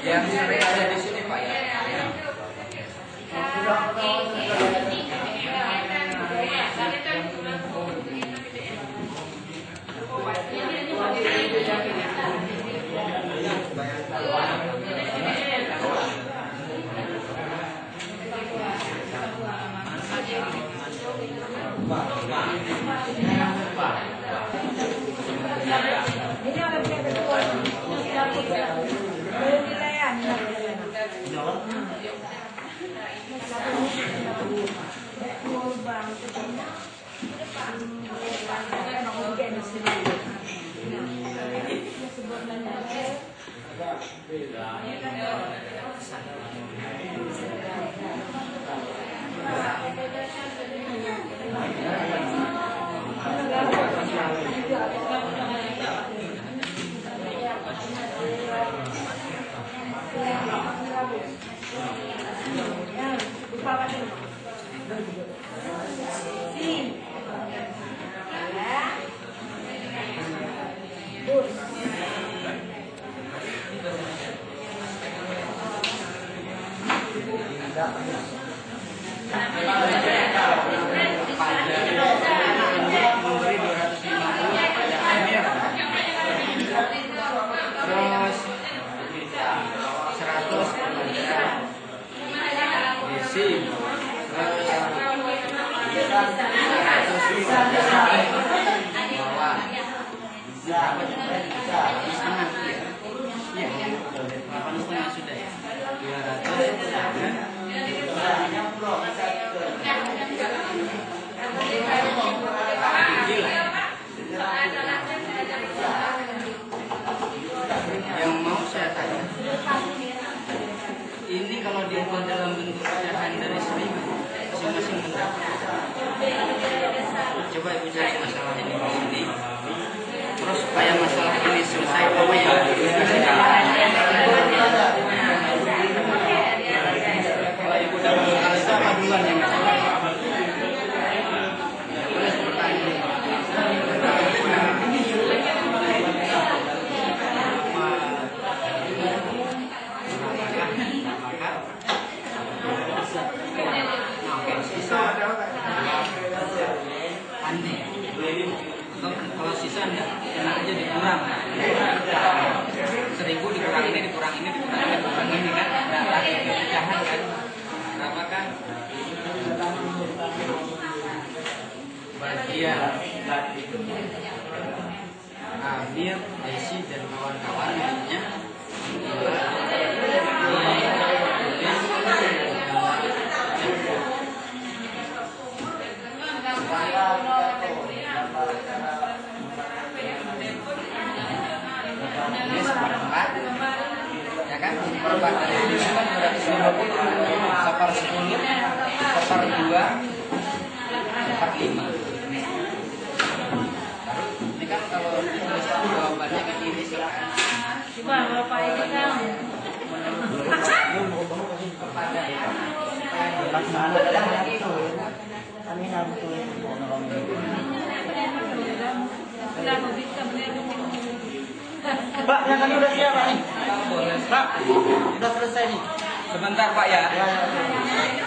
Yang sering ada di sini Pak ya. Yang mau saya tanya, ini kalau dibuat dalam bentuk pecahan dari 1000, masing-masing berapa? Coba Ibu cari masalah ini di sini. Terus supaya masalah ini selesai, apa ya? Kalau Ibu dapat analisa apa duluan yang kalau sisa enggak, enak aja dikurang. 1000 dikurang ini, dikurang ini, dikurang ini, dikurang ini kan? Enggak lagi pecahan kan? Berapa kan? Bagian Amir, Desi dan kawan-kawannya. Ini seperempat, ya kan? Seperempat dari ini kan 250, seper 10, seper 2, seper 5. Ini kan kalau ditulis jawabannya ke kiri sih kan? Coba berapa ini kan? Kami harus Tidak bisa Pak, yang kami udah siap Pak nih. Boleh. Pak, udah selesai nih. Sebentar Pak ya. Ya, ya.